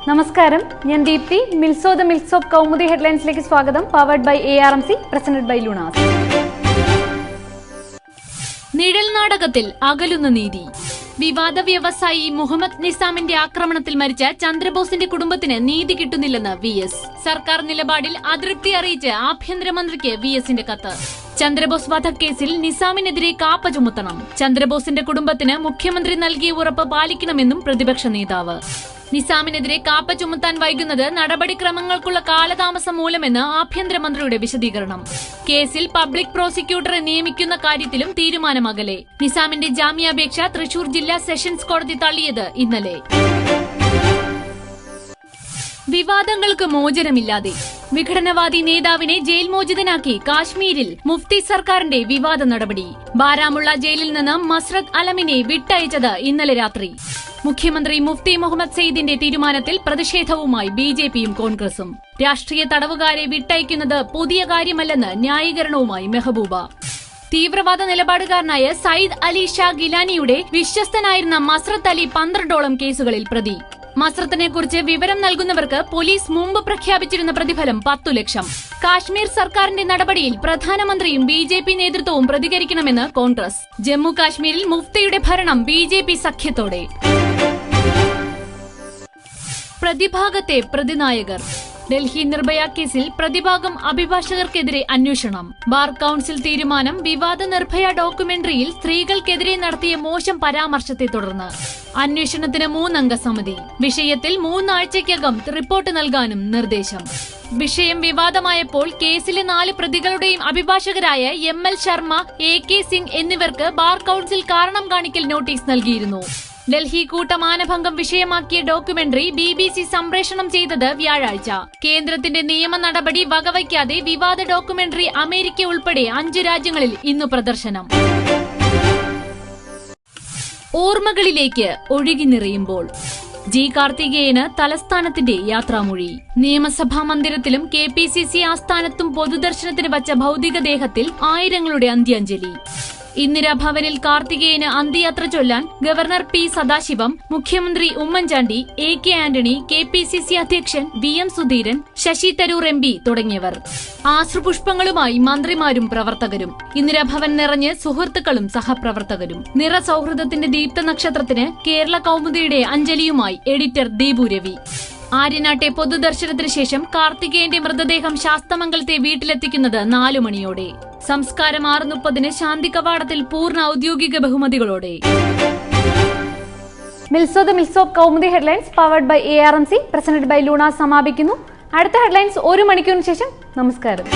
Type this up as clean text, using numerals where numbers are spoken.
നമസ്കാരം, ഞാൻ ദീപ്തി. മിൽസോ ദ മിൽക്സ് ഓഫ് കൗമുദി ഹെഡ്ലൈൻസിലേക്ക് സ്വാഗതം. Powered by ARMC, presented by Lunas. നിഴൽ നാടകത്തിൽ അകലുന്ന നീതി. വിവാദ വ്യവസായി മുഹമ്മദ് നിസാമിന്റെ ആക്രമണത്തിൽ മരിച്ച ചന്ദ്രബോസിന്റെ കുടുംബത്തിന് നീതി കിട്ടുന്നില്ലെന്ന് VS. സർക്കാർ നിലപാടിൽ അതൃപ്തി അറിയിച്ച് ആഭ്യന്തരമന്ത്രിക്ക് VSന്റെ കത്ത്. ചന്ദ്രബോസ് വധക്കേസിൽ നിസാമിനെതിരെ കാപ്പ ചുമത്തണം. ചന്ദ്രബോസിന്റെ കുടുംബത്തിന് മുഖ്യമന്ത്രി നൽകിയ ഉറപ്പ് പാലിക്കണമെന്നും പ്രതിപക്ഷ നേതാവ്. നിസാമിനെതിരെ കാപ്പ ചുമത്താൻ വൈകുന്നത് നടപടിക്രമങ്ങൾക്കുള്ള കാലതാമസം മൂലമെന്ന് ആഭ്യന്തരമന്ത്രിയുടെ വിശദീകരണം. കേസിൽ പബ്ലിക് പ്രോസിക്യൂട്ടറെ നിയമിക്കുന്ന കാര്യത്തിലും തീരുമാനമകലെ. നിസാമിന്റെ ജാമ്യാപേക്ഷ തൃശൂർ ജില്ലാ സെഷൻസ് കോടതി തള്ളിയത് ഇന്നലെ. വിവാദങ്ങൾക്ക് മോചനമില്ലാതെ വിഘടനവാദി നേതാവിനെ ജയിൽ മോചിതനാക്കി കാശ്മീരിൽ മുഫ്തി സർക്കാരിന്റെ വിവാദ നടപടി. ബാരാമുള്ള ജയിലിൽ നിന്ന് മസ്രത്ത് അലമിനെ വിട്ടയച്ചത് ഇന്നലെ രാത്രി. മുഖ്യമന്ത്രി മുഫ്തി മുഹമ്മദ് സെയ്ദിന്റെ തീരുമാനത്തിൽ പ്രതിഷേധവുമായി BJPയും കോൺഗ്രസും. രാഷ്ട്രീയ തടവുകാരെ വിട്ടയക്കുന്നത് പുതിയ കാര്യമല്ലെന്ന് ന്യായീകരണവുമായി മെഹബൂബ. തീവ്രവാദ നിലപാടുകാരനായ സയ്യിദ് അലി ഷാ ഗിലാനിയുടെ വിശ്വസ്തനായിരുന്ന മസ്രത്ത് അലി 12ഓളം കേസുകളിൽ പ്രതി. മസ്രത്തിനെ കുറിച്ച് വിവരം നൽകുന്നവർക്ക് പോലീസ് മുമ്പ് പ്രഖ്യാപിച്ചിരുന്ന പ്രതിഫലം 10 ലക്ഷം. കാശ്മീർ സർക്കാരിന്റെ നടപടിയിൽ പ്രധാനമന്ത്രിയും BJP നേതൃത്വവും പ്രതികരിക്കണമെന്ന് കോൺഗ്രസ്. ജമ്മു കാശ്മീരിൽ മുഫ്തിയുടെ ഭരണം BJP സഖ്യത്തോടെ. പ്രതിഭാഗത്തെ പ്രതിനായകർ. ഡൽഹി നിർഭയ കേസിൽ പ്രതിഭാഗം അഭിഭാഷകർക്കെതിരെ അന്വേഷണം. ബാർ കൌൺസിൽ തീരുമാനം. വിവാദ നിർഭയ ഡോക്യുമെന്ററിയിൽ സ്ത്രീകൾക്കെതിരെ നടത്തിയ മോശം പരാമർശത്തെ തുടർന്ന് അന്വേഷണത്തിന് 3 അംഗ സമിതി. വിഷയത്തിൽ 3 ആഴ്ചയ്ക്കകം റിപ്പോർട്ട് നൽകാനും നിർദ്ദേശം. വിഷയം വിവാദമായപ്പോൾ കേസിലെ 4 പ്രതികളുടെയും അഭിഭാഷകരായ ML ശർമ്മ, AK സിംഗ് എന്നിവർക്ക് ബാർ കൌൺസിൽ കാരണം കാണിക്കൽ നോട്ടീസ് നൽകിയിരുന്നു. ഡൽഹി കൂട്ടമാനഭംഗം വിഷയമാക്കിയ ഡോക്യുമെന്ററി BBC സംപ്രേഷണം ചെയ്തത് വ്യാഴാഴ്ച. കേന്ദ്രത്തിന്റെ നിയമ നടപടി വകവയ്ക്കാതെ വിവാദ ഡോക്യുമെന്ററി അമേരിക്ക ഉൾപ്പെടെ 5 രാജ്യങ്ങളിൽ ഇന്ന് പ്രദർശനം. ഓർമ്മകളിലേക്ക് ഒഴുകി നിറയുമ്പോൾ ജി കാർത്തികേയന് തലസ്ഥാനത്തിന്റെ യാത്രാമൊഴി. നിയമസഭാ മന്ദിരത്തിലും KPCC ആസ്ഥാനത്തും പൊതുദർശനത്തിന് വച്ച ഭൌതികദേഹത്തിൽ ആയിരങ്ങളുടെ അന്ത്യാഞ്ജലി. ഇന്ദിരാഭവനിൽ കാർത്തികേയന് അന്ത്യയാത്ര ചൊല്ലാൻ ഗവർണർ P സദാശിവം, മുഖ്യമന്ത്രി ഉമ്മൻചാണ്ടി, AK ആന്റണി, KPCC അധ്യക്ഷൻ VM സുധീരൻ, ശശി തരൂർ MP തുടങ്ങിയവർ. ആശ്രുപുഷ്പങ്ങളുമായി മന്ത്രിമാരും പ്രവർത്തകരും. ഇന്ദിരാഭവൻ നിറഞ്ഞ് സുഹൃത്തുക്കളും സഹപ്രവർത്തകരും. നിറസൗഹൃദത്തിന്റെ ദീപ്ത നക്ഷത്രത്തിന് കേരള കൗമുദിയുടെ അഞ്ജലിയുമായി എഡിറ്റർ ദീപു രവി. ആര്യനാട്ടെ പൊതുദർശനത്തിന് ശേഷം കാർത്തികേയന്റെ മൃതദേഹം ശാസ്തമംഗലത്തെ വീട്ടിലെത്തിക്കുന്നത് 4 മണിയോടെ. സംസ്കാരം 6:30 ശാന്തി കവാടത്തിൽ പൂർണ്ണ ഔദ്യോഗിക ബഹുമതികളോടെ. മിൽസോ the milks of Kaumudi headlines powered by ARMC, presented by Lunas സമാപിക്കുന്നു. അടുത്ത ഹെഡ്ലൈൻസ് 1 മണിക്കൂറിന് ശേഷം. നമസ്കാരം.